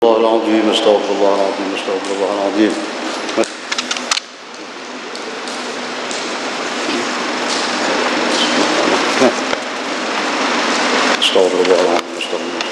الله العظيم استغفر الله العظيم استغفر الله العظيم استغفر الله العظيم استغفر الله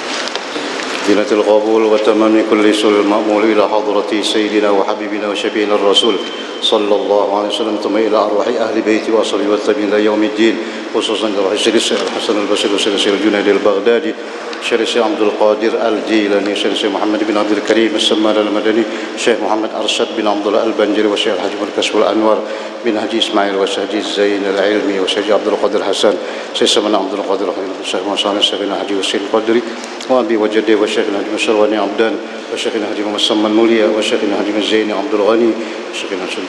زينة القبول وتمام كل سوء المأمول إلى حضرة سيدنا وحبيبنا وشفيعنا الرسول صلى الله عليه وسلم ثم إلى أرواح أهل بيته وأصحابه والتابعين إلى يوم الدين خصوصا إلى روح الشيخ الحسن البصري والشيخ الجنيد البغدادي الشيخ عبد القادر الجيلاني الشيخ محمد بن عبد الكريم السمان المدني الشيخ محمد أرشد بن عبد الله البنجري والشيخ الحاج مركز الأنوار بن حجي إسماعيل والشيخ زين العلمي والشيخ عبد القادر حسن الشيخ سمان عبد القادر الشيخ مصانع الشيخ الحاج حسين القدري وأبي وجدي والشيخ الحاج مشرواني عبدان والشيخ الحاج مسمى المولية والشيخ الحاج الزيني عبد الغني والشيخ الحسن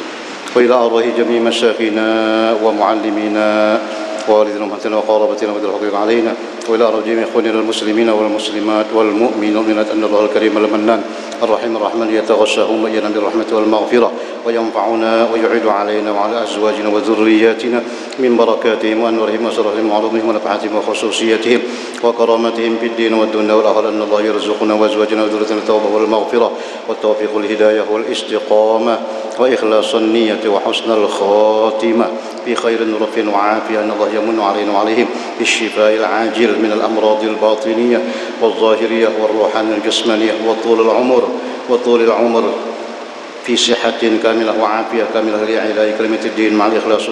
وإلى أرواح جميع مشايخنا ومعلمينا ووالدنا وأمهاتنا وقرابتنا وذوي الحقوق علينا وإلى أرواح جميع إخواننا المسلمين والمسلمات والمؤمنين والمؤمنات أن الله الكريم المنان الرحيم الرحمن يتغشاهم وإيانا بالرحمة والمغفرة وينفعنا ويعيد علينا وعلى أزواجنا وذرياتنا من بركاتهم وأنوارهم وسرهم وعلومهم ونفحاتهم وخصوصياتهم وكرامتهم في الدين والدنيا والآخرة أن الله يرزقنا وأزواجنا وذريتنا التوبة والمغفرة والتوفيق والهداية والاستقامة وإخلاص النية وحسن الخاتمة في خير ورفع وعافية أن الله يمن علينا وعليهم بالشفاء العاجل من الأمراض الباطنية والظاهرية والروحانية الجسمانية وطول العمر في صحة كاملة وعافية كاملة لإعلاء كلمة الدين مع الإخلاص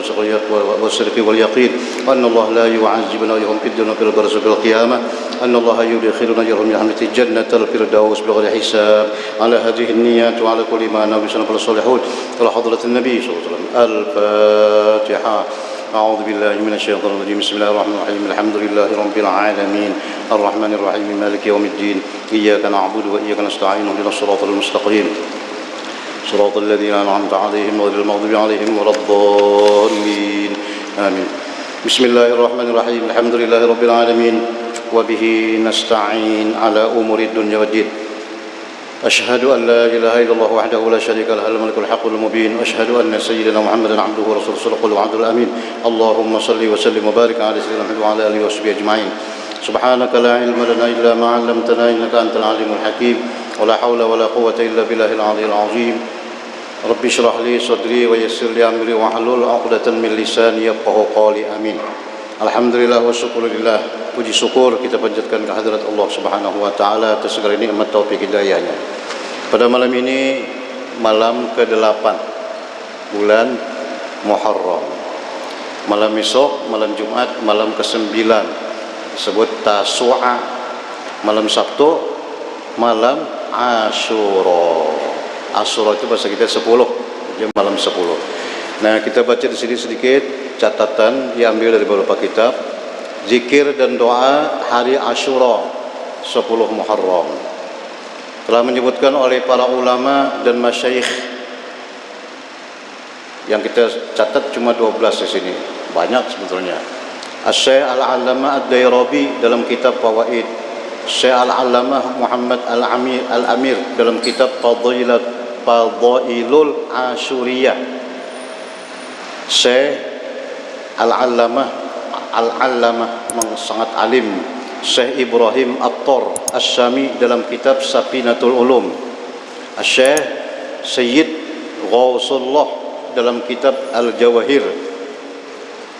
والصدق واليقين وأن الله لا يعذبنا ويهم في الدنيا وفي البرزخ في القيامة أن الله يدخلنا يرهم برحمة الجنة الفردوس بغير حساب على هذه النيات وعلى كل ما نوى سنة الصالحون إلى حضرة النبي صلى الله عليه وسلم الفاتحة أعوذ بالله من الشيطان الرجيم بسم الله الرحمن الرحيم الحمد لله رب العالمين الرحمن الرحيم مالك يوم الدين إياك نعبد وإياك نستعين اهدنا الصراط المستقيم صراط الذين أنعمت عليهم غير المغضوب عليهم ولا الضالين آمين بسم الله الرحمن الرحيم الحمد لله رب العالمين وبه نستعين على أمور الدنيا والدين أشهد أن لا إله إلا الله وحده لا شريك له الملك الحق المبين وأشهد أن سيدنا محمدا عبده ورسوله صدق الوعد الأمين اللهم صل وسلم وبارك على سيدنا محمد وعلى آله وصحبه أجمعين سبحانك لا علم لنا إلا ما علمتنا إنك أنت العليم الحكيم ولا حول ولا قوة إلا بالله العلي العظيم رب اشرح لي صدري ويسر لي أمري واحلل عقدة من لساني يفقهوا قولي آمين. Alhamdulillah wa syukurillah, puji syukur kita panjatkan kehadirat Allah Subhanahu wa taala atas segala nikmat taufik hidayahnya. Pada malam ini malam ke-8 bulan Muharram. Malam esok malam Jumat malam ke-9 disebut Tasu'a. Malam Sabtu malam Asyura. Asyura itu bahasa kita 10, jadi malam 10. Nah, kita baca di sini sedikit catatan diambil dari beberapa kitab. Zikir dan doa hari Asyura 10 Muharram telah menyebutkan oleh para ulama dan masyayikh. Yang kita catat cuma 12 di sini. Banyak sebetulnya. Asy-Syaikh Al-Allamah Ad-Dairabi dalam kitab Fawaid, Syekh Al-Allamah Muhammad Al-Amir dalam kitab Fadailul Asyuriyah, Syekh Al-Allamah memang sangat alim, Syekh Ibrahim At-Tar Asy-Syami dalam kitab Safinatul Ulum, Syekh Sayyid Ghausullah dalam kitab Al-Jawahir,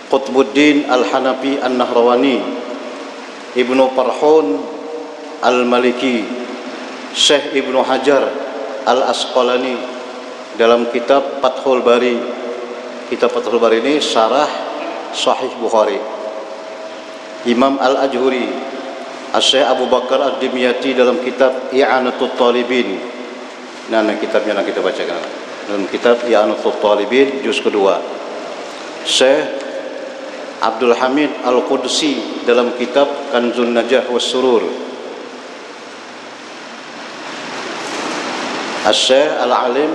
Qutbuddin Al-Hanafi An-Nahrawani, Ibnu Farhun Al-Maliki, Syekh Ibnu Hajar Al-Asqalani dalam kitab Fathul Bari. Kitab Fathul Bari ini syarah Sahih Bukhari. Imam Al-Ajhuri, Syekh Abu Bakar Ad-Dimyati dalam kitab I'anatul Talibin. Nah, kitabnya yang kita bacakan. Dalam kitab I'anatul Talibin juz kedua. Syekh Abdul Hamid Al-Qudsi dalam kitab Kanzun Najah was Surur. Syekh Al-Alim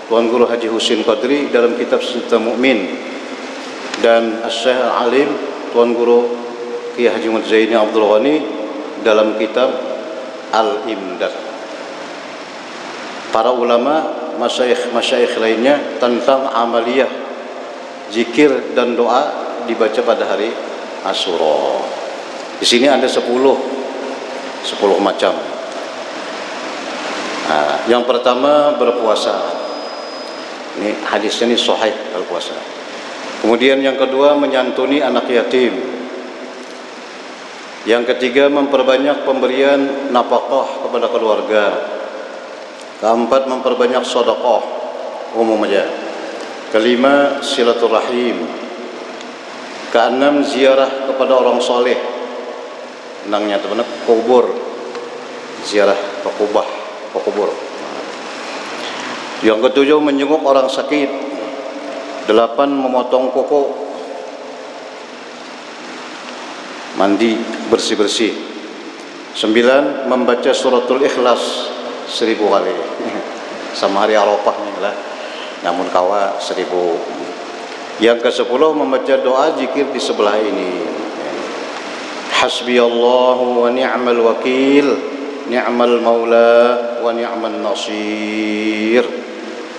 Tuan Guru Haji Husin Qadri dalam kitab Sinta Mu'min, dan Syekh Al-Alim Tuan Guru Kiai Haji Muhammad Zaini Abdul Ghani dalam kitab Al-Imdad. Para ulama masyayikh lainnya tentang amaliyah zikir dan doa dibaca pada hari Asyura. Di sini ada 10 macam. Nah, yang pertama berpuasa. Ini hadisnya ini sahih berpuasa. Kemudian yang kedua menyantuni anak yatim. Yang ketiga memperbanyak pemberian nafkah kepada keluarga. Keempat memperbanyak sedekah umum aja. Kelima silaturahim. Keenam ziarah kepada orang soleh. Nangnya teman kubur. Ziarah ke kubur. Yang ketujuh menjenguk orang sakit. 8 memotong kuku, mandi bersih-bersih. 9 membaca suratul Ikhlas 1000 kali sama hari Arafahnya lah, namun kawa 1000. Yang ke-10 membaca doa zikir di sebelah ini, hasbiyallahu wa ni'mal wakil, ni'mal maula wa ni'man nasir,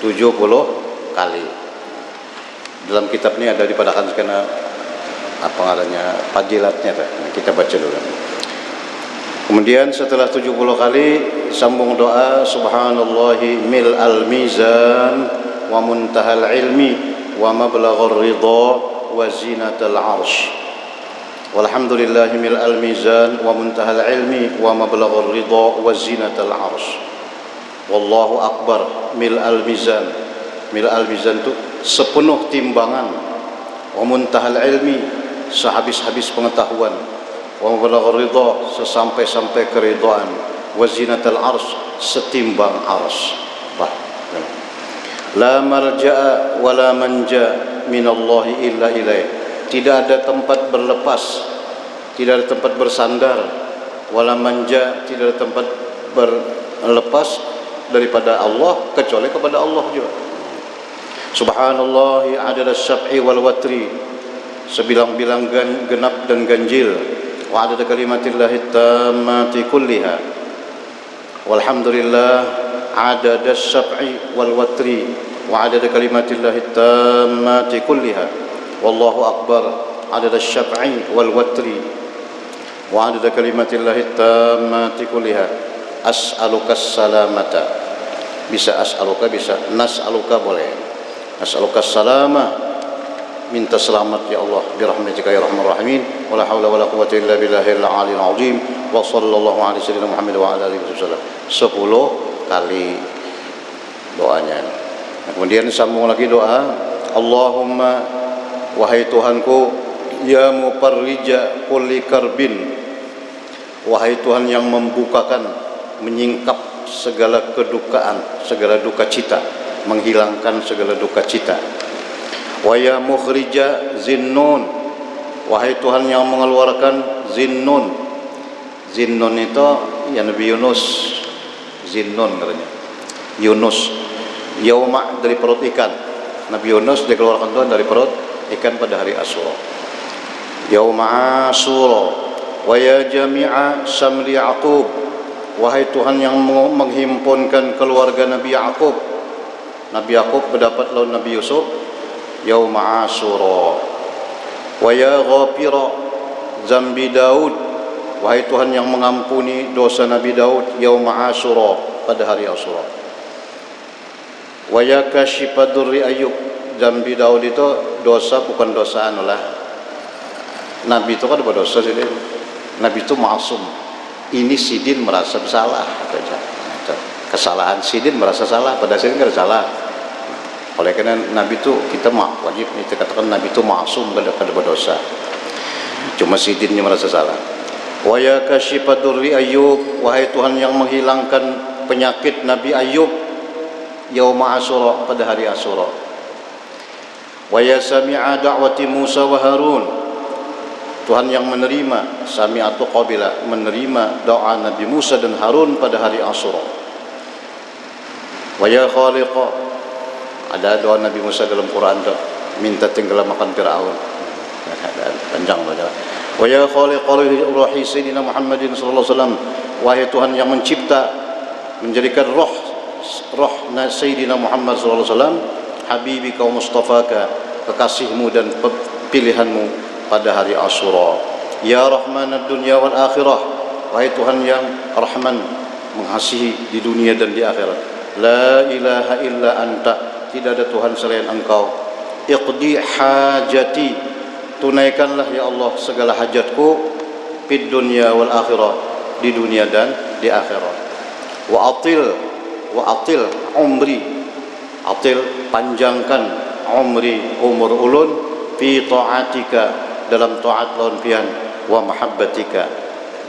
70 kali. Dalam kitab ini ada dipadakan karena apa ngaranya fadilatnya, kita baca dulu. Kemudian setelah 70 kali sambung doa subhanallahi mil al mizan wa muntahal ilmi wa mablaghur ridha wa zinatal arsh. Walhamdulillahi mil al mizan wa muntahal ilmi wa mablaghur ridha wa zinatal arsh. Wallahu akbar mil al mizan. Mil al mizan itu sepenuh timbangan, wa muntahal ilmi sehabis-habis pengetahuan, wa mablaghur ridha sesampai-sampai keridhaan, wa zinatal arsy setimbang arsy. La marja'a wa la manja minallahi illa ilaih. Tidak ada tempat berlepas, tidak ada tempat bersandar, wala manja, tidak ada tempat berlepas daripada Allah kecuali kepada Allah juga. Subhanallahi adada syab'i wal watri, sebilang-bilang genap dan ganjil, wa adada kalimatillahi tammati kulliha, walhamdulillah adada syab'i wal watri wa adada kalimatillahi tammati kulliha, wallahu akbar adada syab'i wal watri wa adada kalimatillahi tammati kulliha. As'alukas salamata, bisa as'aluka, bisa nas'aluka, boleh. As'aluka salamah, minta selamat ya Allah birahmatika ya arhamar rahimin, wala haula wala quwwata illa billahil aliyil azim, wa sallallahu alaihi wasallam Muhammad wa ala alihi wasallam. 10 kali doanya. Nah, kemudian sambung lagi doa, Allahumma, wahai Tuhanku, ya mufarrija kulli karbin, wahai Tuhan yang membukakan, menyingkap segala kedukaan, segala duka cita, menghilangkan segala duka cita. Wa ya mukhrija zinnun, wahai Tuhan yang mengeluarkan zinnun. Zinnun itu ya Nabi Yunus, zinnun katanya Yunus, yauma dari perut ikan. Nabi Yunus dikeluarkan Tuhan dari perut ikan pada hari Asyura, yauma Asyura. Wa ya jami'a samli Yaqub, wahai Tuhan yang menghimpunkan keluarga Nabi Yaqub. Nabi Yaqub berdapat lawan Nabi Yusuf yauma Asyura. Wa ya ghafira zambi Daud, wahai Tuhan yang mengampuni dosa Nabi Daud yauma Asyura, pada hari Asyura. Wa ya kashifa durri Ayyub, zambi Daud itu dosa bukan dosa anulah. Nabi itu kan berdosa sih. Nabi itu maksum. Ini Sidin merasa bersalah, kesalahan Sidin merasa salah, pada Sidin enggak ada salah. Oleh karena Nabi itu kita wajib kita katakan Nabi itu maksum pada berdosa. Cuma Sidinnya merasa salah. Wa ya kashifa durri Ayyub, wahai Tuhan yang menghilangkan penyakit Nabi Ayyub yauma Asyura, pada hari Asyura. Wa ya sami'a da'wati Musa wa Harun, Tuhan yang menerima, sami'atu qabila, menerima doa Nabi Musa dan Harun pada hari Asyura. Wa ya khaliqa, ada doa Nabi Musa dalam Quran tu, minta tenggelamkan Firaun, panjang baca. Wa ya khaliqal ruhi sayyidina Muhammadin sallallahu alaihi wasallam, wahai Tuhan yang mencipta, menjadikan roh Sayyidina Muhammad sallallahu alaihi wasallam, habibika wa mustafaka, kekasihmu dan pilihanmu pada hari Asyura. Ya rahmanad dunya wal akhirah, wahai Tuhan yang rahman, mengasihi di dunia dan di akhirat. La ilaha illa anta, tidak ada Tuhan selain Engkau. Iqdi hajati, tunaikanlah ya Allah segala hajatku, fid dunya wal akhirah, di dunia dan di akhirat. Wa atil umri, atil panjangkan umri, umur ulun, fi ta'atika, dalam taat lawan pian, wa mahabbatika,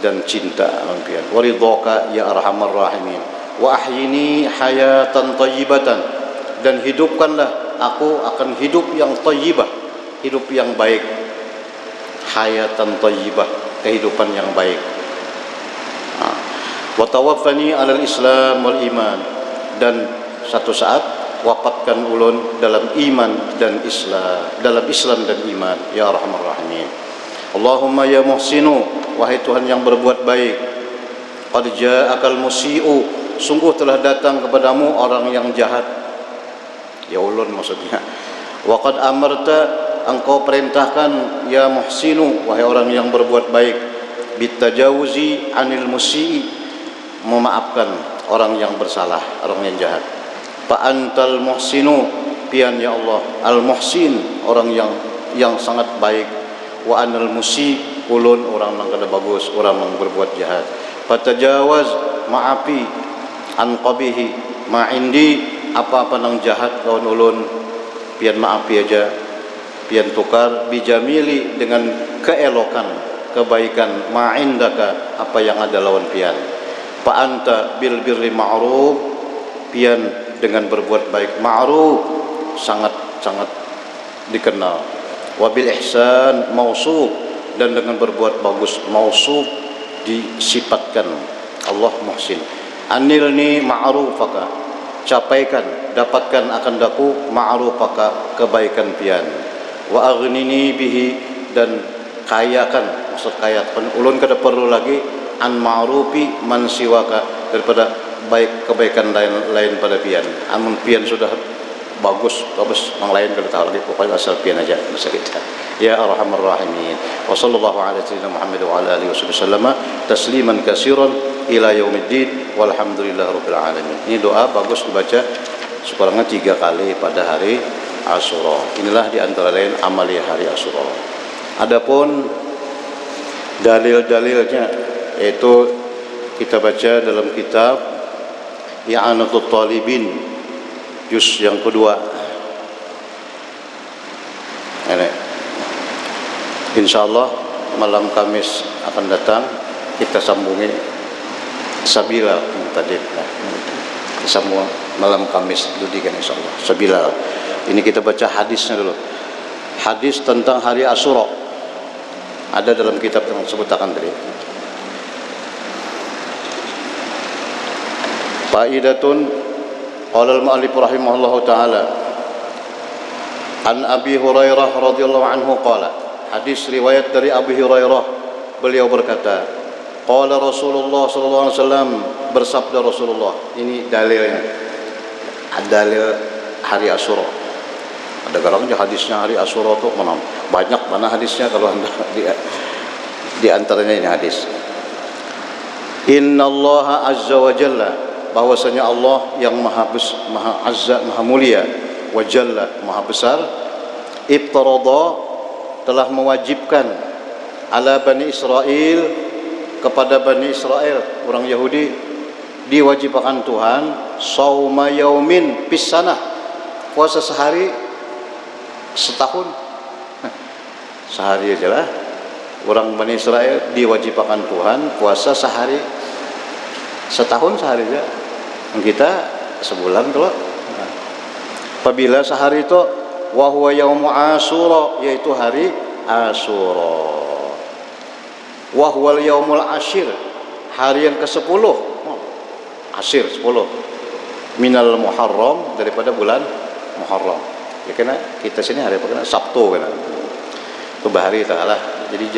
dan cinta lawan pian, wa ridhaka ya arhamar rahimin. Wa ahyini hayatan thayyibatan, dan hidupkanlah aku akan hidup yang thayyibah, hidup yang baik. Hayatan thayyibah, kehidupan yang baik. Wa tawaffani 'alal Islam wal iman, dan satu saat wafatkan ulun dalam iman dan Islam, dalam Islam dan iman ya arhamar rahimin. Allahumma ya muhsinu, wahai Tuhan yang berbuat baik, qad ja'akal musii'u, sungguh telah datang kepadamu orang yang jahat, ya ulun maksudnya. Wa qad amarta, engkau perintahkan ya muhsinu, wahai orang yang berbuat baik, bitajawuzi anil musii, memaafkan orang yang bersalah, orang yang jahat. Fa antal muhsinu, pian ya Allah al muhsin, orang yang sangat baik. Wa anal musi, ulun orang yang kada bagus, orang yang berbuat jahat. Fatajawaz, maafi, an qabihi ma indi, apa-apa nang jahat lawan ulun pian maafi aja, pian tukar bijamili, dengan keelokan, kebaikan, ma indaka, apa yang ada lawan pian. Fa anta bil birri ma'ruf, pian dengan berbuat baik ma'ruf, sangat-sangat dikenal. Wa bil ihsan mausuf, dan dengan berbuat bagus mausuf, disifatkan. Allah muhsin. Anilni ma'rufaka, capaikan, dapatkan akan daku ma'rufaka, kebaikan pian. Wa aghnini bihi, dan kayakan, maksud kayakan ulun kada perlu lagi an ma'rufi man siwaka, daripada baik kebaikan lain pada pian. Amun pian sudah bagus yang lain kada tahu lagi, pokoknya asal pian aja masa kita. Ya arhamar rahimin. Wa sallallahu ala sayyidina Muhammad wa ala alihi wasallam tasliman katsiran ila yaumiddin walhamdulillahirabbil alamin. Ini doa bagus dibaca sekurangnya 3 kali pada hari Asyura. Inilah di antara lain amalia hari Asyura. Adapun dalil-dalilnya, yaitu kita baca dalam kitab I'anatul Talibin juz yang kedua. Ini insyaallah malam Kamis akan datang kita sambungi Sabila tadi. Semua malam Kamis dudikan insyaallah Sabila. Ini kita baca hadisnya dulu. Hadis tentang hari Asyura ada dalam kitab yang sebutakan tadi. Faidatun, qala al-mu'allif rahimahullahu taala an Abi Hurairah radhiyallahu anhu qala, hadis riwayat dari Abu Hurairah, beliau berkata, qala Rasulullah sallallahu alaihi wasallam, bersabda Rasulullah. Ini dalilnya, dalil hari Asyura. Ada garangnya hadisnya hari Asyura itu banyak mana hadisnya, kalau anda di antaranya ini hadis. Innallaha azza wa jalla, bahwasanya Allah yang maha azza, maha mulia, wa jalla, maha besar, iftarada, telah mewajibkan, ala Bani Israel, kepada Bani Israel, orang Yahudi, diwajibkan Tuhan sauma yaumin fis sanah, puasa sehari setahun. Sehari aja lah orang Bani Israel diwajibkan Tuhan puasa sehari setahun, sehari aja. Kita sebulan tuh. Apabila sehari itu wa huwa yaumu Asyura, yaitu hari Asyura. Wa huwal yaumul ashir, hari yang ke-10, Ashir 10 minal Muharram, daripada bulan Muharram. Ya kena kita sini hari apa kena? Sabtu kena. Itu bahari taala. Jadi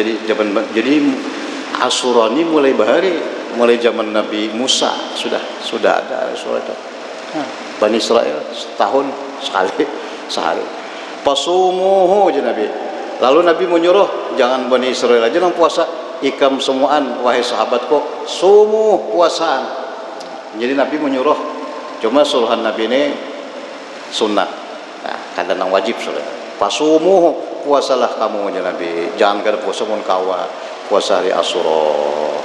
Asyura ini mulai bahari, mulai zaman Nabi Musa sudah ada Asyura itu. Bani Israel setahun sekali sehari. Pasumuhu aja Nabi. Lalu Nabi menyuruh jangan Bani Israel aja yang puasa, ikam semuaan wahai sahabatku, sumu puasaan. Jadi Nabi menyuruh, cuma suruhan Nabi ini sunat. Nah, kadang wajib sudah. Pasumu, puasalah kamu ya Nabi. Jangan kada puasa mun kawa, puasa hari Asyura.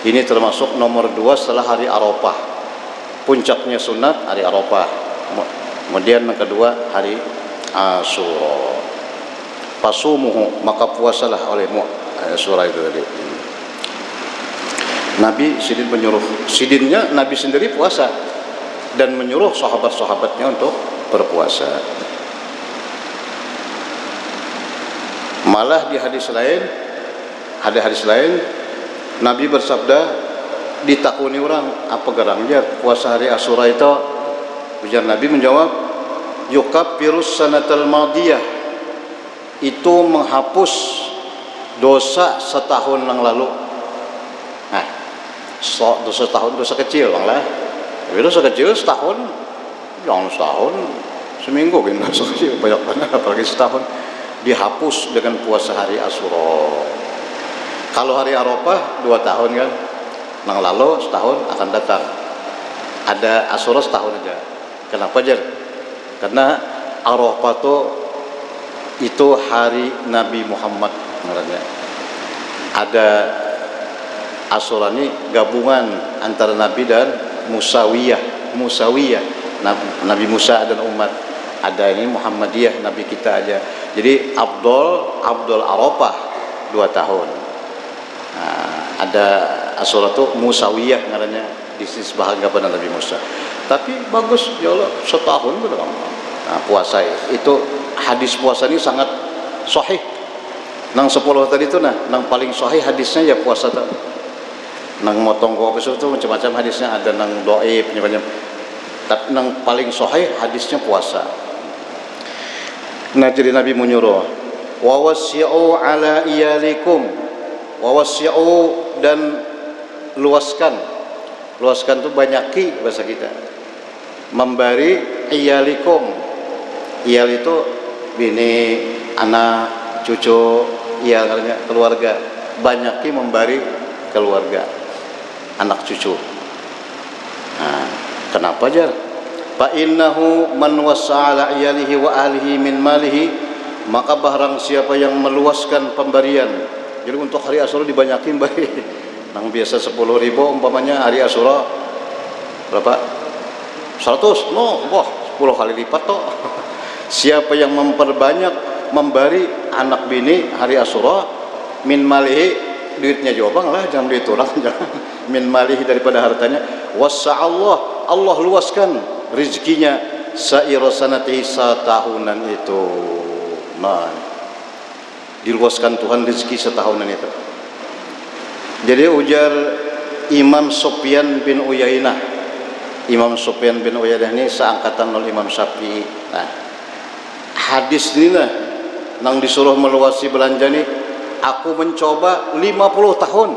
Ini termasuk nomor 2 setelah hari Arafah. Puncaknya sunat hari Arafah. Kemudian yang kedua hari Asyura. Pasumuhu, maka puasalah olehmu. Surah itu tadi. Nabi sidin menyuruh, sidinnya Nabi sendiri puasa dan menyuruh sahabat-sahabatnya untuk berpuasa. Malah di hadis lain, ada hadis lain Nabi bersabda, ditakuni orang apa garangnya puasa hari Asyura itu? Ujar Nabi menjawab, yukaffirus sanatal madiyah, itu menghapus dosa setahun yang lalu. Nah, dosa setahun, dosa kecil bang lah. Tapi dosa kecil setahun, jangan setahun, seminggu kan dosa kecil banyak banget, apalagi setahun. Dihapus dengan puasa hari Asyura. Kalau hari Arafah 2 tahun kan, yang lalu setahun akan datang. Ada Asyura setahun aja. Kenapa Jar? Karena Arafah itu hari Nabi Muhammad sebenarnya. Ada Asyura ini gabungan antara Nabi dan Musawiyah. Nabi Musa dan umat. Ada ini Muhammadiyah, Nabi kita aja. Jadi Abdul Arafah 2 tahun. Nah, ada Asyura itu Musawiyah namanya, di sisi bahagia pada Nabi Musa. Tapi bagus ya Allah, setahun betul. Nah, puasa itu hadis puasa ini sangat sahih. Nang 10 tadi itu nang paling sahih hadisnya ya puasa tuh. Nang motong kok itu macam-macam hadisnya, ada nang dhaif macam-macam. Tapi nang paling sahih hadisnya puasa. Nah, jadi Nabi menyuruh, wa wasi'u ala iyalikum, wa wasi'u, dan luaskan itu banyaki bahasa kita, memberi iyalikum. Iyal itu bini, anak, cucu, iyal artinya keluarga. Banyaki memberi keluarga, anak cucu. Nah, kenapa Jar? Fa innahu man wasa'ala iyalihi wa ahlihi min malihi, maka barang siapa yang meluaskan pemberian. Jadi untuk hari Asyura dibanyakin bari. Nang biasa 10.000 umpamanya hari Asyura berapa? 100. No, wah, 10 kali lipat toh. Siapa yang memperbanyak memberi anak bini hari Asyura, min malihi, duitnya juga bang lah, jangan duit orang, jangan. Min malihi, daripada hartanya. Wasa'allah, Allah luaskan rezekinya sa'ira sanati, setahunan itu. Nah, diluaskan Tuhan rezeki setahunan itu. Jadi ujar Imam Sufyan bin Uyainah. Imam Sufyan bin Uyainah ini seangkatan oleh Imam Syafi'i. Nah, hadis ini lah nang disuruh meluasi belanja nih, aku mencoba 50 tahun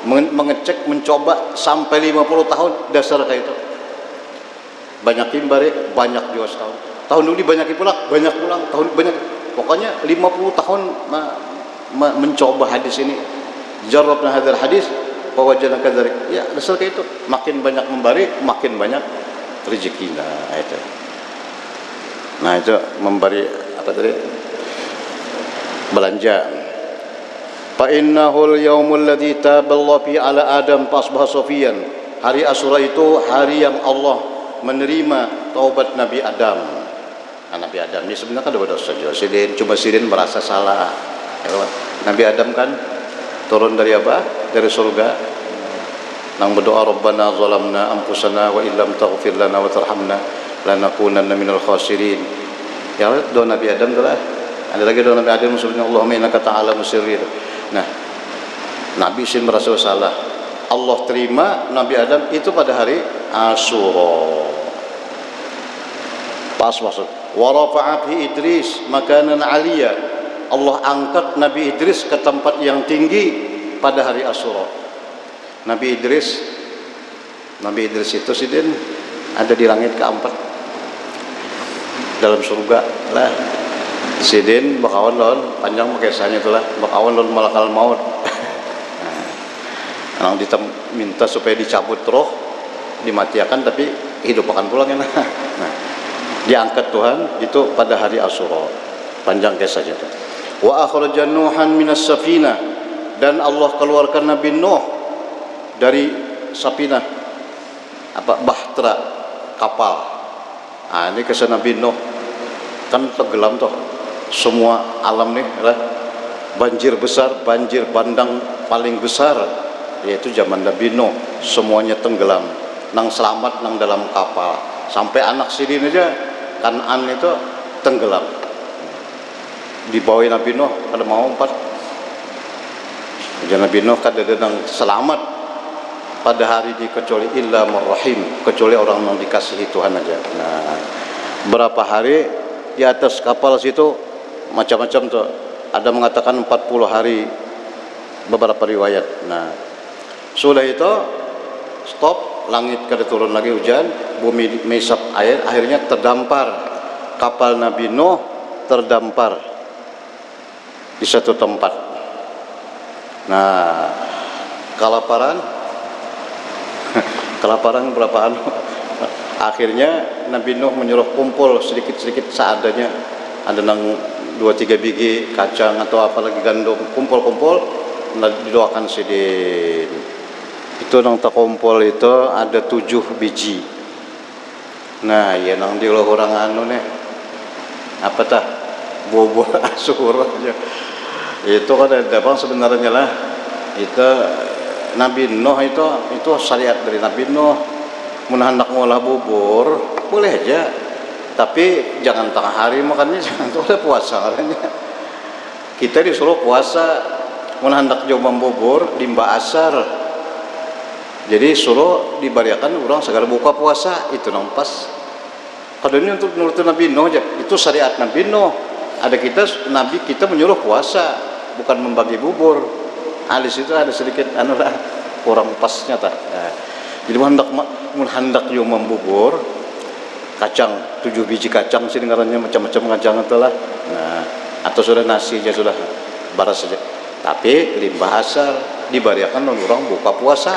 mengecek, mencoba sampai 50 tahun dasar kayak itu. Banyakin bare, banyak juga setahun. Tahun dulu dibanyakin pulang, banyak pulang, tahun banyak. Pokoknya 50 tahun mencoba hadis ini. Jarrabna hadzal hadis wa wajadna kadzalik. Ya, dasar kayak itu. Makin banyak memberi, makin banyak rezekinya. Itu. Nah, itu memberi apa tadi? Belanja. Fa innahul yaumul ladzi taballahu fi ala Adam fasbah sofian. Hari Asyura itu hari yang Allah menerima taubat Nabi Adam. Nah, Nabi Adam ini sebenarnya kan ada dosa juga. Cuma Sidin merasa salah. Nabi Adam kan turun dari apa? Dari surga. Nang berdoa, Rabbana zalamna anfusana wa illam taghfir lana wa tarhamna lanakunanna minal khasirin. Ya, doa Nabi Adam itulah. Ada lagi doa Nabi Adam, sebenarnya Allahumma innaka ta'alamu sirri. Nah, Nabi Sidin merasa salah. Allah terima Nabi Adam itu pada hari Asyura. Pas masuk. Wa rafa'a fi Idris makanan 'aliyya. Allah angkat Nabi Idris ke tempat yang tinggi pada hari Asyura. Nabi Idris itu Sidin ada di langit keempat dalam surga lah. Sidin bakawan lawan panjang kisahnya itulah, bakawan lawan malakal maut. Nah, minta supaya dicabut roh dimatikan tapi hidup akan pulang ya. Nah, diangkat Tuhan itu pada hari Asyura. Panjang kisahnya itu. Wa akhraja Nuhan minas safinah, dan Allah keluarkan Nabi Nuh dari safinah, bahtera, kapal. Nah, ini kisah Nabi Nuh kan tenggelam tuh semua alam nih lah. Banjir besar, banjir bandang paling besar yaitu zaman Nabi Nuh, semuanya tenggelam. Nang selamat nang dalam kapal, sampai anak Sidin aja Kan'an itu tenggelam. Dibawain Nabi Nuh kada mau empat. Jadi Nabi Nuh kada ada nang selamat pada hari ini kecuali illa marrahim, kecuali orang yang dikasihi Tuhan aja. Nah, berapa hari di atas kapal situ macam-macam tuh. Ada mengatakan 40 hari, beberapa riwayat. Nah, sudah itu stop, langit kada turun lagi hujan, bumi mehisap air, akhirnya terdampar. Kapal Nabi Nuh terdampar di satu tempat. Nah, kelaparan berapa anu. Akhirnya Nabi Nuh menyuruh kumpul sedikit-sedikit seadanya. Ada nang 2-3 biji kacang atau apalagi gandum, kumpul-kumpul, didoakan Sidin. Itu nang terkumpul itu ada 7 biji. Nah, ya nang diulah orang anu nih. Apa tah? Bubur Asyura aja. Itu kan ada bang sebenarnya lah. Itu Nabi Nuh itu syariat dari Nabi Nuh. Mun hendak ngolah bubur, boleh aja. Tapi jangan tengah hari makannya, jangan tuh ada puasa katanya. Kita disuruh puasa, mun hendak coba bubur di Mbak Asar. Jadi suruh dibariakan orang segala buka puasa, itu nampas. Kalau ini untuk menurut Nabi Nuh aja, itu syariat Nabi Nuh. Ada Nabi kita menyuruh puasa, bukan membagi bubur. Alis itu ada sedikit anu lah, kurang pasnya tah. Nah, jadi mun hendak yo membubur kacang 7 biji kacang sini ngarannya macam-macam kacang itu lah. Nah, atau sudah nasi aja sudah baras saja. Tapi limbah asar dibariakan orang buka puasa.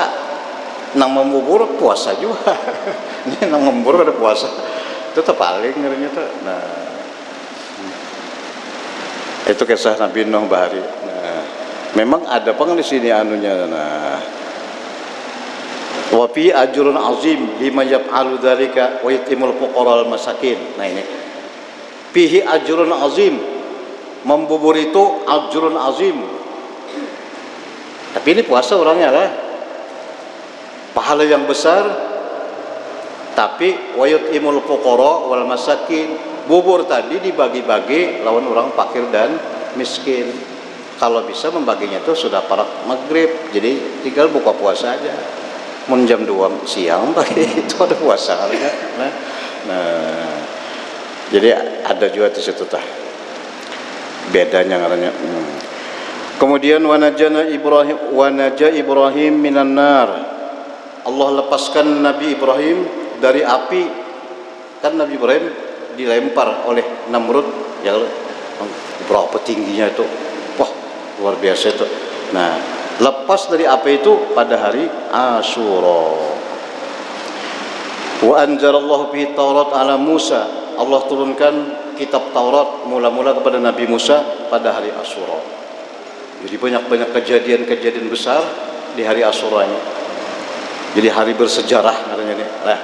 Nang membubur puasa juga. Ini nang membubur ada puasa. Itu paling ngerinya tuh. Nah, itu kisah Nabi Nuh bahari. Nah, memang ada pang di sini anunya. Nah, wa fi ajrun azim liman yaf'alu dzalika wa yatimul fuqara al masakin. Nah ini fihi ajrun azim, membubur itu ajrun azim. Tapi ini puasa orangnya lah, pahala yang besar. Tapi wa yatimul fuqara wal masakin, bubur tadi dibagi-bagi lawan orang fakir dan miskin. Kalau bisa membaginya itu sudah para maghrib, jadi tinggal buka puasa aja. Mun jam 2 siang pagi itu ada puasa kalinya. Nah, jadi ada juga di situ tah. Bedanya ngarannya. Kemudian wa naja Ibrahim minan nar. Allah lepaskan Nabi Ibrahim dari api. Kan Nabi Ibrahim dilempar oleh Namrud, ya berapa tingginya itu. Wah, luar biasa itu. Nah, lepas dari api itu pada hari Asyura. Wa anzalallahu bihi Taurat ala Musa. Allah turunkan kitab Taurat mula-mula kepada Nabi Musa pada hari Asyura. Jadi banyak-banyak kejadian-kejadian besar di hari Asyura ini. Jadi hari bersejarah katanya ini. Nah,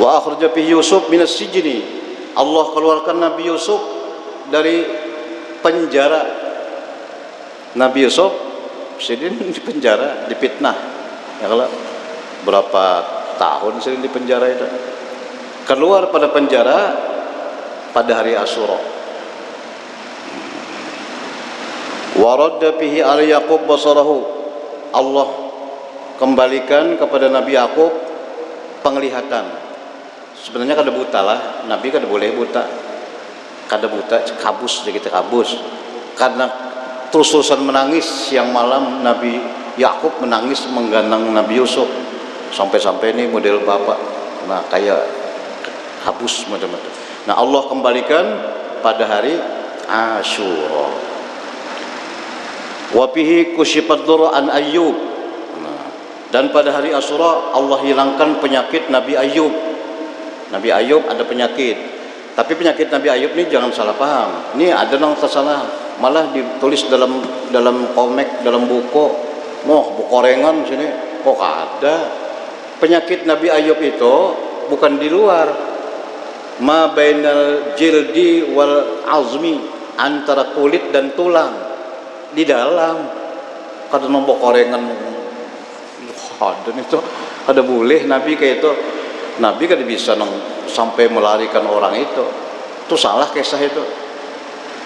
wa akhraja bihi Yusuf minas sijni. Allah keluarkan Nabi Yusuf dari penjara. Nabi Yusuf Sidin di penjara, dipitnah. Ya kalau berapa tahun Sidin di penjara itu. Keluar pada penjara pada hari Asyura. Wa radda fihi ala Yaqub basarahu. Allah kembalikan kepada Nabi Yakub penglihatan. Sebenarnya kada buta lah, Nabi kada boleh buta. Kada buta, kabus jadi kita kabus. Karena terus-terusan menangis siang malam Nabi Yakub menangis mengganang Nabi Yusuf. Sampai-sampai ini model bapak. Nah, kayak kabus macam-macam. Nah, Allah kembalikan pada hari Asyura. Wa fihi kusyifat dhurra an Ayyub. Nah, Dan pada hari Asyura Allah hilangkan penyakit Nabi Ayub. Nabi Ayub ada penyakit. Tapi penyakit Nabi Ayub ini jangan salah paham. Ini ada yang salah, malah ditulis dalam komik, dalam buku. Buku korengan sini kok ada. Penyakit Nabi Ayub itu bukan di luar. Ma bainal jildi wal azmi, antara kulit dan tulang. Di dalam. Kada nombok korengan. Dan itu ada boleh Nabi kayak itu. Nabi kan bisa sampai melarikan orang itu salah kisah itu.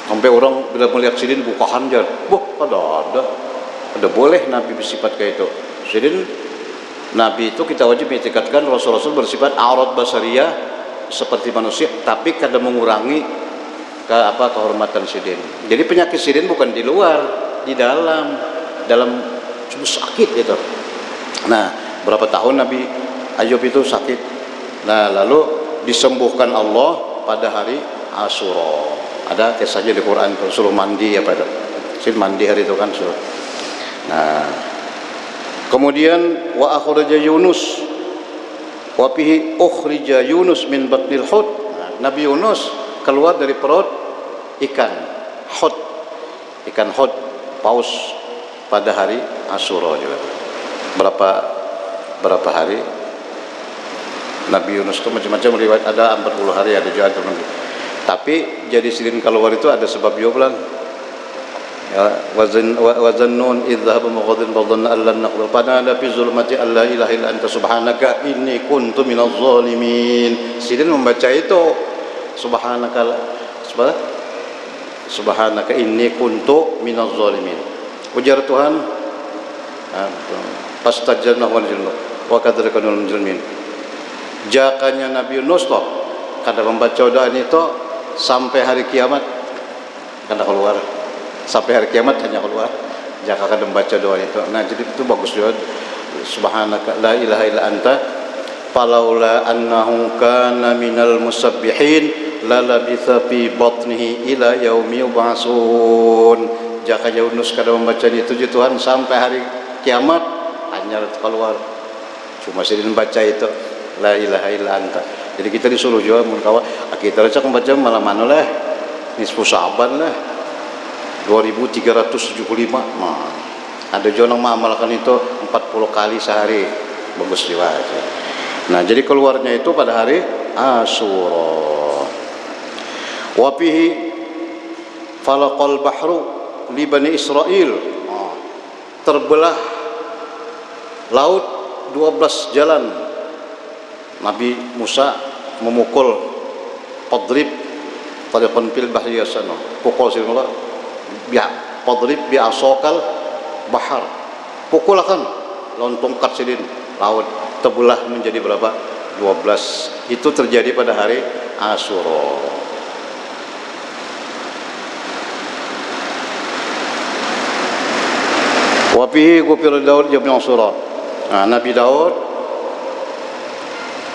Sampai orang bila melihat sidin buka hanjar, ada boleh Nabi bersifat kayak itu. Sidin Nabi itu kita wajib mengitikadkan Rasul-Rasul bersifat aurat basariyah seperti manusia, tapi kada mengurangi kehormatan sidin. Jadi penyakit sidin bukan di luar, di dalam cuma sakit itu. Nah, berapa tahun Nabi Ayub itu sakit. Nah, lalu disembuhkan Allah pada hari Asyura. Ada kisahnya di Quran, suruh mandi apa itu? Mandi hari itu kan suruh. Nah, kemudian wa akhraja Yunus wa fihi ukhrija Yunus min batnil hut. Nabi Yunus keluar dari perut ikan hut. Ikan hut paus pada hari Asyura juga. Berapa hari Nabi Yunus itu macam-macam riwayat, ada 40 hari, ada juga teman. Tapi jadi sidin keluar itu ada sebab dia bilang ya wazannun idzhab mughadin fadhanna allan naqdir fanada fi zulmati alla ilaha illa anta subhanaka inni kuntu minaz zalimin. Sidin membaca itu subhanaka inni kuntu minaz zalimin. Ujar Tuhan pastajabna wa kadzalika nul mujrimin. Jakanya Nabi Yunus toh kada membaca doa itu sampai hari kiamat kada keluar. Sampai hari kiamat hanya keluar. Jaka kada membaca doa itu. Nah, jadi itu bagus juga. Subhanaka la ilaha illa anta falaula annahu kana minal musabbihin la labitha fi batnihi ila yaumi yub'atsun. Jaka Yunus kada membaca itu Tuhan sampai hari kiamat hanya keluar. Cuma sidin baca itu la ilaha illa anta. Jadi kita disuruh juga kawan kita rasa membaca malam mana lah nisfu Sa'ban lah 2375. Nah, ada juga yang mengamalkan itu 40 kali sehari, bagus juga. Nah, jadi keluarnya itu pada hari Asyura. Wa fihi falaqal bahru li bani Israil. Terbelah laut 12 jalan. Nabi Musa memukul Qadrib tariqan fil bahri yasana. Pukul sirna biya Qadrib bi asaqal bahar. Pukulakan lawan tongkat sidin laut terbelah menjadi berapa? 12. Itu terjadi pada hari Asyura. Wa fihi ghufira Daud jami'u surah. Nah, Nabi Daud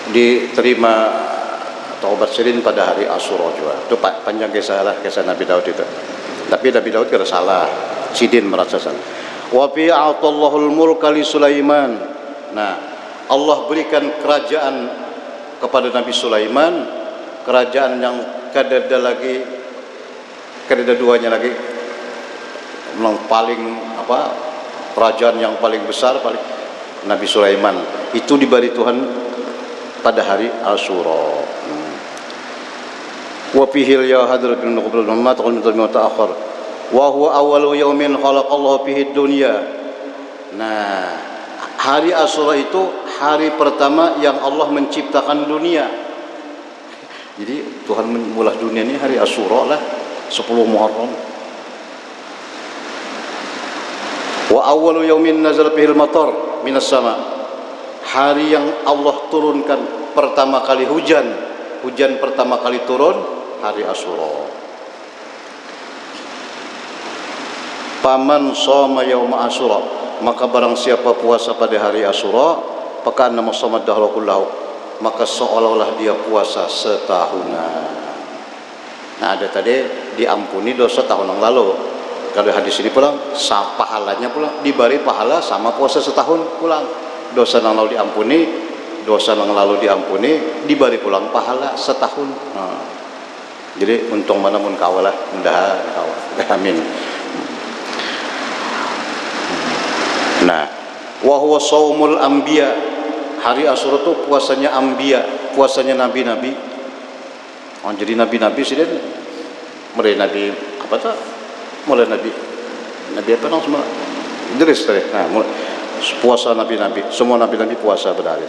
diterima taubat sidin pada hari Asyura juga. Itu panjang kisah Nabi Daud itu. Tapi Nabi Daud kada salah, sidin merasa salah. Wa fi a'tallahul mulka li Sulaiman. Nah, Allah berikan kerajaan kepada Nabi Sulaiman, kerajaan yang kada ada duanya lagi. Yang paling kerajaan yang paling besar Nabi Sulaiman itu diberi Tuhan pada hari Asyura. Wa fihi ya hadratul qabl al-ummat qul min ta'akhir wa huwa awwalu yawmin khalaqallahu fihi dunya. Nah, hari Asyura itu hari pertama yang Allah menciptakan dunia. Jadi Tuhan memulai dunia ini hari Asyura lah, 10 Muharram. Wa awwalu yawmin nazala fihi al-matar minas sama. Hari yang Allah turunkan pertama kali hujan pertama kali turun hari Asyura. Paman shoma yauma Asyura, maka barang siapa puasa pada hari Asyura, maka nama shoma dahra kullahu, maka seolah-olah dia puasa setahunan. Nah, ada tadi diampuni dosa tahun yang lalu. Kalau hadis ini pulang pahalanya pulang diberi pahala sama puasa setahun pulang. dosa yang lalu diampuni, dosa yang lalu diampuni, diberi pulang pahala setahun. Jadi untung mana mun kawalah, mudah kawal. Amin. Nah, wa huwa shaumul anbiya. Hari Asyura itu puasanya anbiya, puasanya nabi-nabi. Jadi nabi-nabi sih mulai nabi apa tuh? Mulai nabi apa nang semua? Idris tadi. Nah, puasa nabi-nabi, semua nabi-nabi puasa berhari.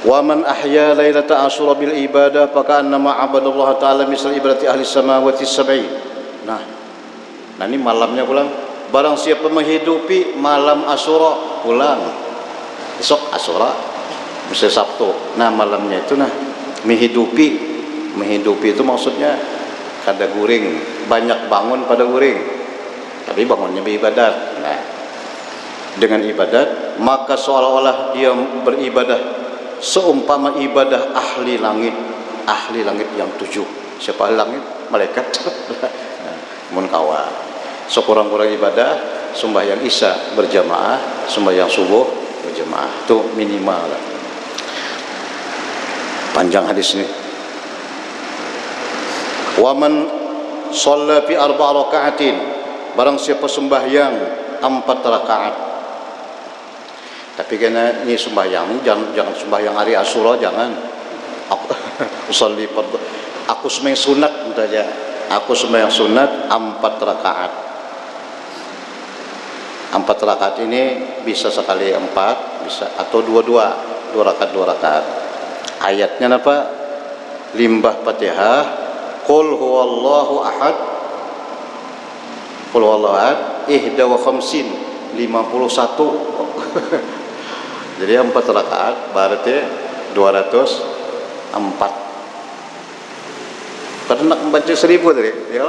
Wa man ahya lailata Asyura bil ibadah faka'annama 'abadallaha ta'ala misal ibadati ahli samawati sab'i. Nah, ini malamnya pulang. Barang siapa menghidupi malam Asyura pulang. Besok Asyura, misal Sabtu. Nah, malamnya itu menghidupi itu maksudnya kada guring, banyak bangun pada guring. Tapi bangunnya beribadat. Nah, dengan ibadat maka seolah-olah dia beribadah seumpama ibadah ahli langit yang 7. Siapa ahli langit? Malaikat. Mun kawa sekurang-kurang ibadah sembahyang isya berjamaah, sembahyang subuh berjamaah, itu minimal. Panjang hadis ini. Wa man shalla fi 4 raka'atin, barang siapa sembahyang 4 rakaat. Tapi karena ini sembahyang, jangan sembahyang hari Asyura, jangan. Aku sembahyang sunat saja. Aku sembahyang sunat 4 rakaat. 4 rakaat ini bisa sekali 4, bisa atau 2 rakaat. Ayatnya apa? Limbah Fatihah, Qul huwallahu ahad, Qul huwallahu ahad, 51. Jadi 4 rakaat berarti 204. Pada anak membaca 1000 tadi, ya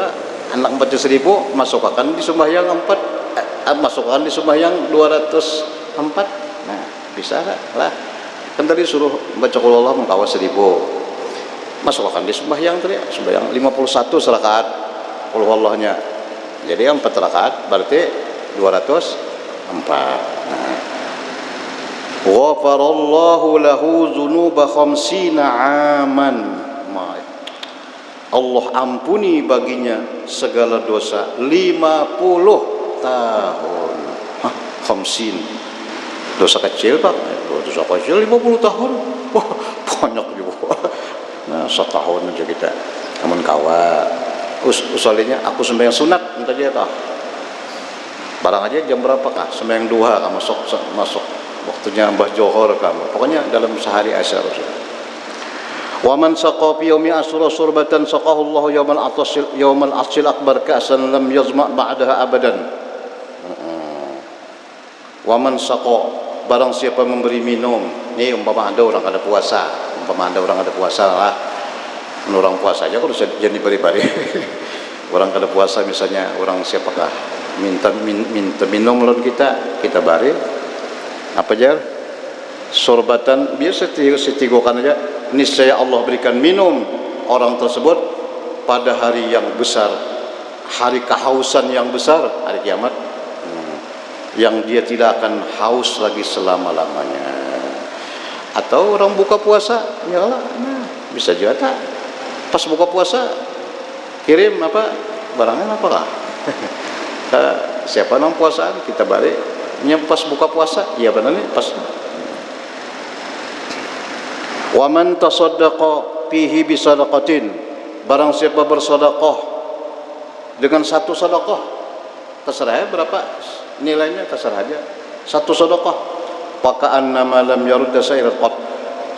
anak membaca 1000 masukkan di sembahyang 4, masukkan di sembahyang 204. Nah, bisa lah. Kan tadi suruh baca qul huwallahu mengkawa 1000. Masukkan di sembahyang tadi, sembahyang 51 rakaat qul huwallahnya. Jadi 4 rakaat berarti 204. Nah, ghafarallahu lahu dzunuba 50 aman. Allah ampuni baginya segala dosa 50 tahun. 50. Dosa kecil Pak. Dosa kecil 50 tahun. Wah, banyak juga. Nah, setahun aja kita. Namun kawa usolnya aku sembahyang sunat entah dia tah. Barang aja jam berapa kah? Sembahyang duha kah masuk waktunya Mbah Johor kamu. Pokoknya dalam sehari asyar. Wa man saqa fi yaumi Asyura surbatan saqahu Allah yaumal asil akbar ka'san lam yazma' ba'daha abadan. Wa man saqa, barang siapa memberi minum. Ini umpama ada orang ada puasa, lah. Orang puasa aja kalau jadi bari-bari. Orang kada puasa misalnya, orang siapakah minta minum lawan kita bari. Apa jar? Sorbatan biasa setigokan aja. Niscaya Allah berikan minum orang tersebut pada hari yang besar, hari kehausan yang besar, hari kiamat, yang dia tidak akan haus lagi selama-lamanya. Atau orang buka puasa, ya Allah, nah, bisa juga tak? Pas buka puasa kirim apa barangnya apalah? Siapa nang puasaan kita balik, pas buka puasa, iya benar nih pas. Wa man tasaddaqa fihi bi sadaqatin, barang siapa bersedekah dengan satu sedekah, terserah ya berapa nilainya, terserah aja satu sedekah, faka'annama lam yarudda sa'irat qat,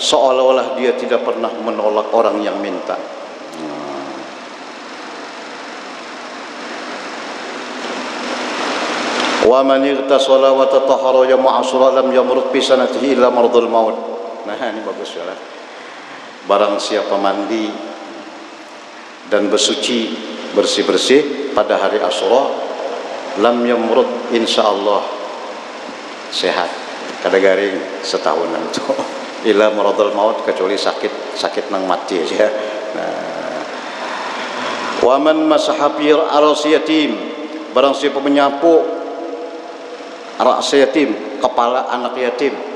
seolah-olah dia tidak pernah menolak orang yang minta. Wa man igtasala wa tatahhara yawma Asyura lam yamrud bi sanatihi illa maradul maut. Nah, ini bagus ya. Barang siapa mandi dan bersuci bersih-bersih pada hari Asyura, lam yamrud, insyaallah sehat, kada garing setahunan itu. Illa maradul maut, kecuali sakit nang mati aja. Nah, wa man masahafir aras yatim, barang siapa menyapu ras yatim, kepala anak yatim.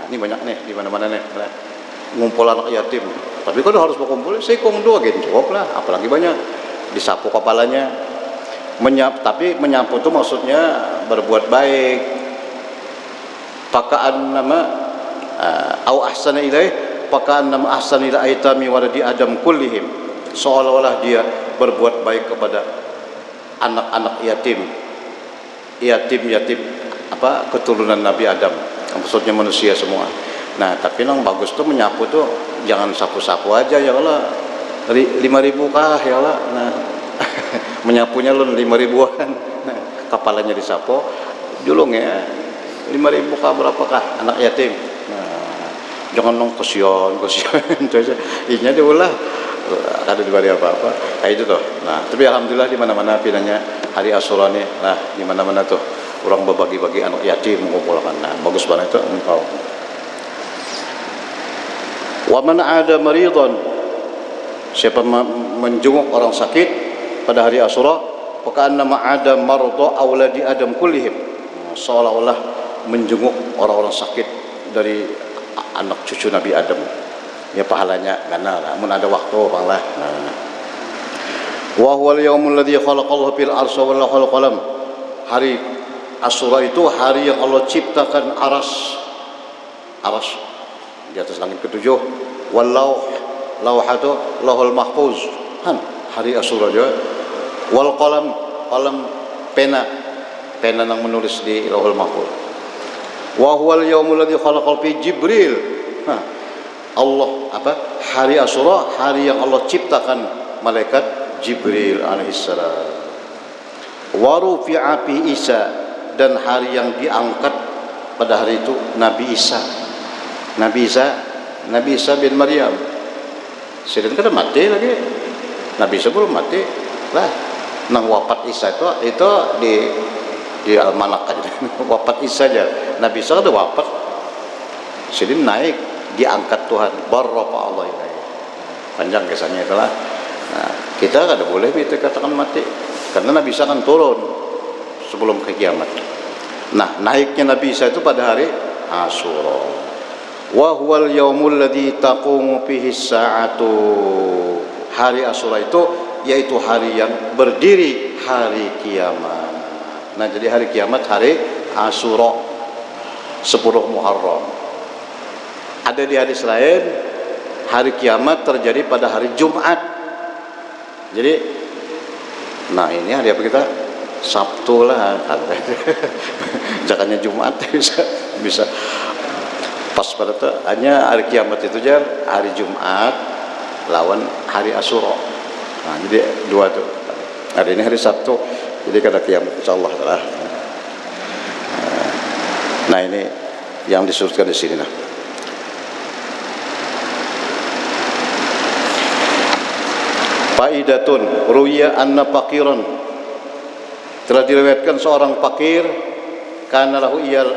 Nah, ini banyak nih di mana-mana nih. Nah, ngumpul anak yatim. Tapi kalau harus berkumpul, sekong dua gitu cukup lah. Apalagi banyak disapu kepalanya. Tapi menyapu itu maksudnya berbuat baik. Pakaan nama au ahsana ilaih, pakaan nama ahsana ila aitami waradi adam kullihim. Seolah-olah dia berbuat baik kepada anak-anak yatim keturunan Nabi Adam, maksudnya manusia semua. Nah, tapi yang bagus tuh menyapu tuh jangan sapu-sapu aja ya Allah, 5.000 kah ya Allah. Nah, menyapunya lu 5.000-an. Nah, kepalanya disapu, julungnya 5.000 kah berapakah anak yatim. Nah, jangan nong kesian inya diulah ada di bari apa-apa. Kayak itu tuh. Nah, tapi alhamdulillah di mana-mana pinanya hari Asyura nih. Nah, di mana-mana tuh orang berbagi-bagi anak yatim mengumpulkan. Nah, bagus banget itu engkau. Wa man 'ada maridhan, siapa menjenguk orang sakit pada hari Asyura, paka'anna ma'ada marda auladi Adam kullihim, seolah-olah menjenguk orang-orang sakit dari anak cucu Nabi Adam. Ya pahalanya karena namun ada waktu banglah. Wa huwal yaumul ladzi khalaqallahu fil arsy wal qalam. Hari Asyura itu hari yang Allah ciptakan aras di atas langit ketujuh. Wal lauhatu lahul mahfuz. Hari Asyura juga. Wal qalam pena yang menulis di Lauhul Mahfuz. Wa huwal yaumul ladzi khalaqal fi Jibril. Allah hari Asyura, hari yang Allah ciptakan malaikat Jibril alaihissalam. Wa rufi'a fi Isa, dan hari yang diangkat pada hari itu Nabi Isa bin Maryam. Sedang kada mati lagi. Nabi Isa belum mati lah. Nang wafat Isa itu di almanak aja. Wafat Isa aja. Nabi Isa ada wafat. Sedang naik, diangkat Tuhan. Barrafa Allah ilaih. Panjang kisahnya itulah. Nah, kita kada boleh itu katakan mati. Karena Nabi Isa akan turun sebelum ke kiamat. Nah, naiknya Nabi Isa itu pada hari Asyura. Wa huwal yaumul ladzi taqumu fihi as-sa'atu. Hari Asyura itu yaitu hari yang berdiri hari kiamat. Nah, jadi hari kiamat hari Asyura 10 Muharram. Ada di hadis lain hari kiamat terjadi pada hari Jumat. Jadi nah ini hari apa kita? Sabtu lah. Jangannya Jumat bisa pas pada itu hanya hari kiamat itu aja hari Jumat lawan hari Asyura. Nah, jadi dua tuh. Hari ini hari Sabtu, jadi kada kiamat insyaallah taala. Nah, ini yang disebutkan di sini nah. Faidatun ruya anna faqiran, telah diriwayatkan seorang fakir karena lahu iyal,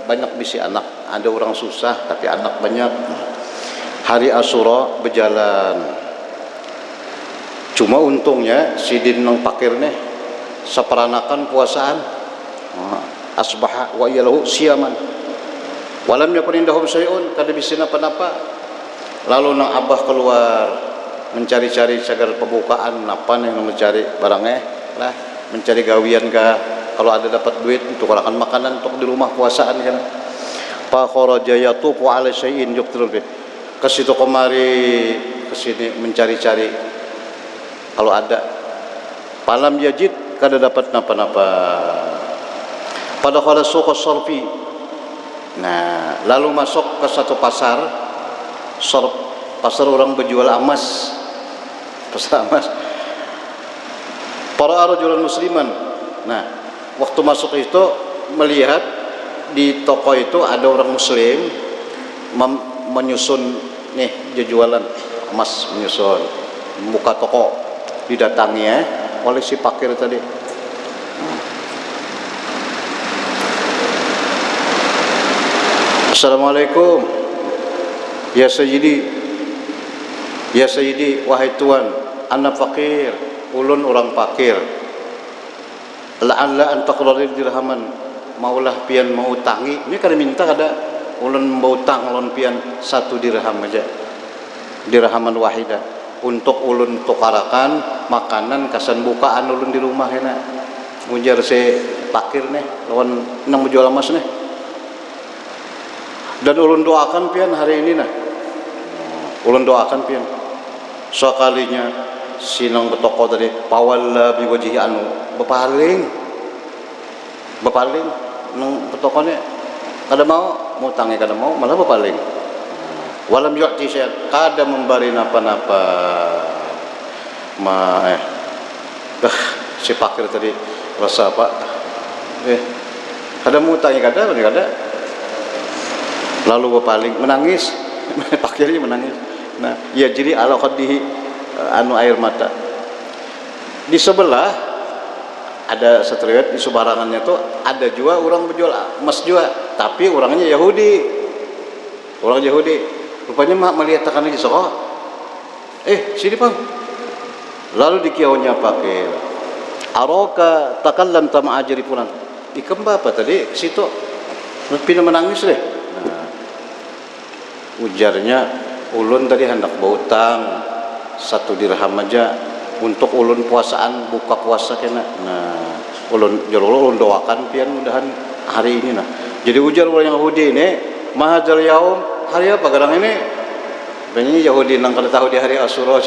banyak bisi anak, ada orang susah tapi anak banyak. Hari Asyura berjalan, cuma untungnya si dinang fakir nih seperanakan puasaan. Asbaha wa iyalahu siyaman walam yakun indahum syai'un, kada bisa napa-napa. Lalu nang abah keluar mencari-cari cagar pembukaan, apa yang mencari barangnya lah, mencari gawian kah, kalau ada dapat duit untuk olahan makanan untuk di rumah puasaan kan. Fa kharaja yatufu ala syai'in yuqtiru bih, ke situ kemari ke sini mencari-cari kalau ada. Falam yajid, kada dapat napa-napa. Pada khala suq as-sarfi, nah lalu masuk ke satu pasar orang berjual emas, pasar emas. Para rajulan musliman, nah waktu masuk itu melihat di toko itu ada orang muslim menyusun nih jualan emas, menyusun buka toko, didatangi oleh si fakir tadi. Assalamualaikum ya sayyidi, wahai tuan, ana fakir, ulun orang fakir. La'alla an taqrarir dirhaman, maulah pian mau tangi, ini kada minta kada ulun bautang lon pian 1 dirham aja, dirhaman wahida, untuk ulun tukarakan makanan kasan bukaan ulun di rumah kena. Ujar si pakir nih lawan nang menjual emas nih. Dan ulun doakan pian hari ini nah. Ulun doakan pian. Sekalinya sinang ke toko tadi pawalla biwajhi anu bepaling nang ke tokone kada mau tangi kada mau malah bepaling. Walam yu'ti syai'an, kada memberi napa-napa. Si pakir tadi rasa apa? Kada mau tangi kada. Lalu bepaling menangis. Pakirnya menangis. Nah, ya jadi ala qaddihi anu air mata. Di sebelah ada setriwet di sebarangannya tuh ada juga orang berjual emas juga, tapi orangnya Yahudi. Orang Yahudi. Rupanya melihat tekan lagi sok. Sini Bang. Lalu dikiaunya pakai Aroka takallam tama ajri pulang. Ikam apa tadi ke situ? Pina menangis deh. Nah, ujarnya ulun tadi hendak bautang 1 dirham aja untuk ulun puasaan buka puasa kena. Nah, ulun doakan pian mudahan hari ini nah. Jadi ujar orang Yahudi ini, mahadzal yaum, hari apa kadang ini? Banyak Yahudi nang kada tahu di hari Asyura.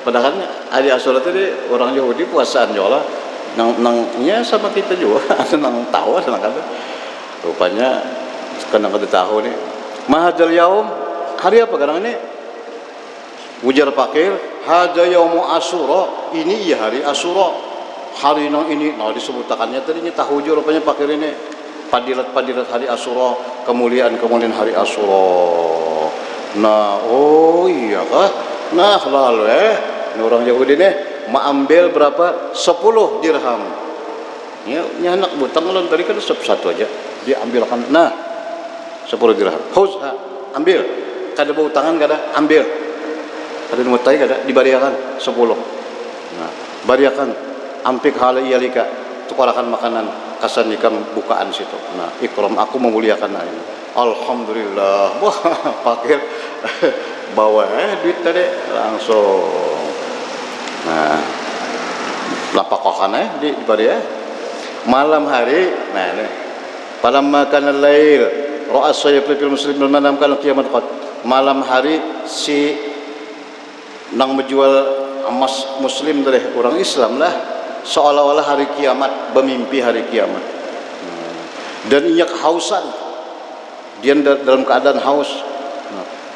Padahal hari Asyura tadi orang Yahudi puasaan jola nangnya sama kita juga. Ada nang tahu ada nang kada. Rupanya kadang kada tahu nih. Mahadzal yaum, hari apa kadang ini? Ujar pakir, hadza yaumu Asyura, ini ya hari Asyura. Hari nang ini, nah disebutakannya tadinya tahu juga rupanya pakir ini. Padilat hari Asyura, kemuliaan hari Asyura. Nah, oh iya kah? Nah, lalu ini orang Yahudi nih mengambil berapa? 10 dirham. Ya anak butang lon tadi kan 1 aja. Dia ambilkan. Nah, 10 dirham. Ambil. Kada butangan kada ambil. Kada mutai kada dibariakan 10. Nah, bariakan ampik hala iyalika tukarakan makanan kasan ikam bukaan situ. Nah, ikram aku memuliakan ini. Alhamdulillah. Wah, pakir bawa duit tadi langsung. Nah, lapakokan di baria. Malam hari, nah ini. Falamma kana al-lail ra'a sayyidul muslim manam kana kiamat qad. Malam hari si nang menjual emas muslim dari orang Islam lah seolah-olah hari kiamat, bermimpi hari kiamat. Dan ia kehausan, dia dalam keadaan haus.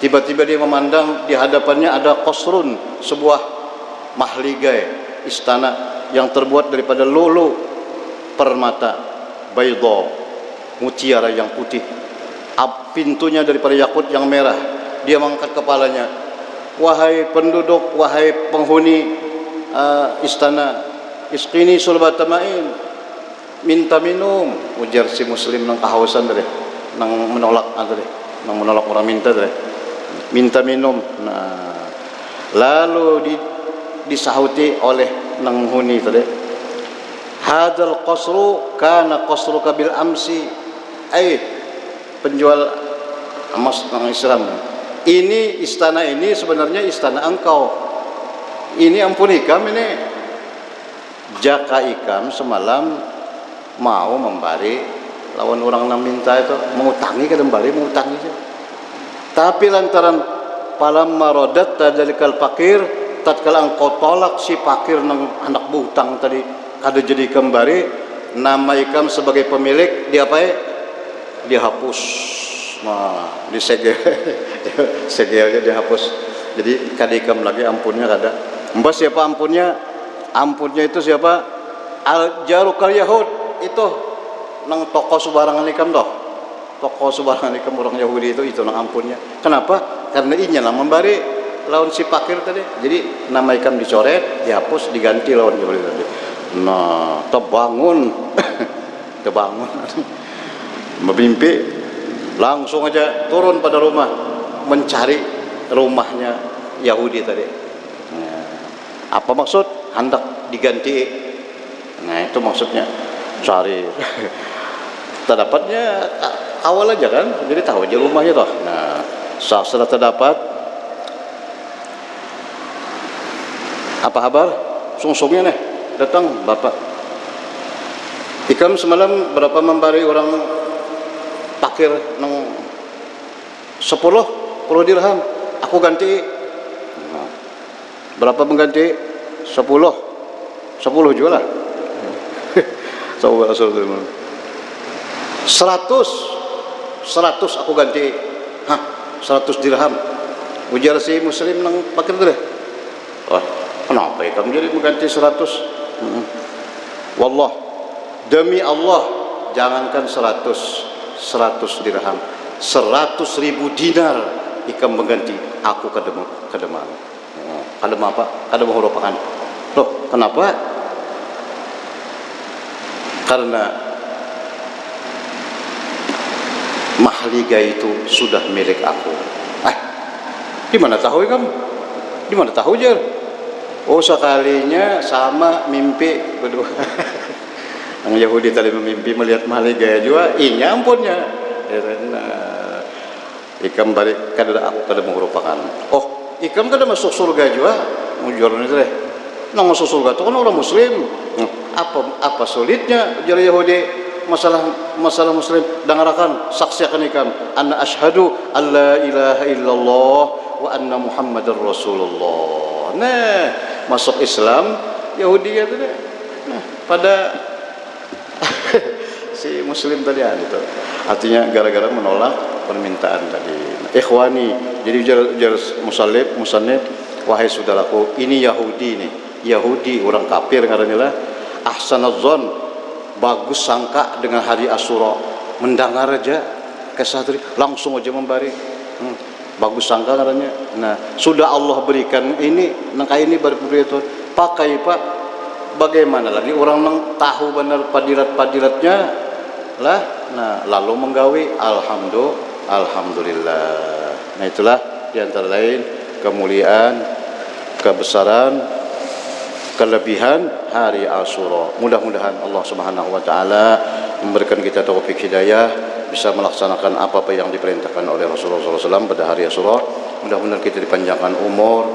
Tiba-tiba dia memandang di hadapannya ada qasrun, sebuah mahligai, istana yang terbuat daripada lulu permata bayda, mutiara yang putih, pintunya daripada yakut yang merah. Dia mengangkat kepalanya, wahai penduduk, wahai penghuni istana, isqini sulbata ma'in, minta minum. Ujar si muslim nang kehausan tadi, nang menolak orang minta tadi, minta minum. Nah, lalu disahuti oleh nang huni tadi, hadzal qasru kana qasruka bil amsi, penjual emas nang Islam, ini istana ini sebenarnya istana engkau. Ini ampun ikam ini jaka ikam semalam mau membari lawan orang nang minta itu mengutangi ke kembali mengutangi saja. Tapi lantaran palam marodat tadalikal fakir, tatkala engkau tolak si fakir nang anak butang tadi kada jadi kembali, nama ikam sebagai pemilik diapain? Dihapus. Nah, disegel. Segelnya dihapus. Jadi kada ikam lagi ampunnya kada. Mbak siapa ampunnya? Ampunnya itu siapa? Al-Jarukal Yahud. Itu nang toko subarangan ikam toh. Toko subarangan ikam orang Yahudi itu nang ampunnya. Kenapa? Karena inya lah membari lawan si fakir tadi. Jadi nama ikam dicoret, dihapus, diganti lawan Yahudi tadi. Nah, terbangun. Terbangun. Memimpi langsung aja turun pada rumah mencari rumahnya Yahudi tadi. Nah, apa maksud? Hendak diganti. Nah, itu maksudnya cari. Terdapatnya Kawal aja kan, jadi tahu aja rumahnya toh. Nah, setelah terdapat apa kabar? Sungsungnya nih, datang bapak. Ikam semalam berapa membari orang pakir nang 10 dirham. Aku ganti. Nah, berapa mengganti? 10 jual lah. 100 aku ganti. 100 dirham. Ujar si muslim nang pakir tu deh. Wah, kenapa ya kamu jadi mengganti 100? Wallah, demi Allah, jangankan 100 dirham, 100.000 dinar ikam mengganti aku kademan. Kadem apa? Kadem merupakan. Loh, kenapa? Karena mahliga itu sudah milik aku. Gimana tahu kamu? Gimana tahu Jer? Oh, sekalinya sama mimpi berdua. Yang Yahudi tadi memimpi melihat mahliga juga, nyampunnya. Ikam balik kada aku kada merupakan. Oh, ikam kada masuk surga juga. Mujurnya itu deh. Nang masuk surga itu kan orang muslim. Apa sulitnya ujar Yahudi masalah muslim? Dengarkan, saksikan ikam. Anna asyhadu alla ilaha illallah wa anna muhammadar rasulullah. Nah, masuk Islam Yahudi itu deh. Nah, pada si muslim tadi itu. Artinya gara-gara menolak permintaan tadi. Ikhwani, jadi ujar musannif, wahai saudaraku, ini Yahudi nih. Yahudi orang kafir ngarannya lah. Ahsanadzon, bagus sangka dengan hari Asyura, mendengar aja kesatri langsung aja membari. Bagus sangka katanya. Nah, sudah Allah berikan ini, nangka ini berbudi itu pakai Pak. Bagaimana lagi orang nang tahu benar padirat-padiratnya lah. Nah, lalu menggawi alhamdulillah. Nah, itulah diantara lain kemuliaan, kebesaran, kelebihan hari Asyura. Mudah-mudahan Allah Subhanahu wa taala memberikan kita taufik hidayah bisa melaksanakan apa-apa yang diperintahkan oleh Rasulullah SAW pada hari Asyura. Mudah-mudahan kita dipanjangkan umur,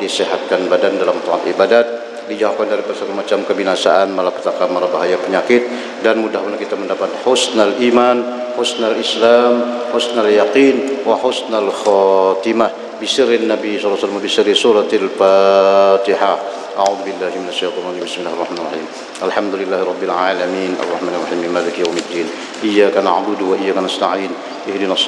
disehatkan badan dalam taat ibadat, dijauhkan dari berbagai macam kebinasaan, malapetaka, mara bahaya penyakit, dan mudah-mudahan kita mendapat husnul iman, husnul Islam, husnul yaqin, wa husnul khatimah. Bisirrin Nabi sallallahu alaihi wasallam, bisirri suratil Fatihah. A'udzu billahi minasyaitonir rajim. Bismillahirrahmanirrahim. Alhamdulillahi rabbil alamin, arrahmanir rahim, maliki yaumiddin. Iyyaka na'budu wa iyyaka nasta'in. Ihdinas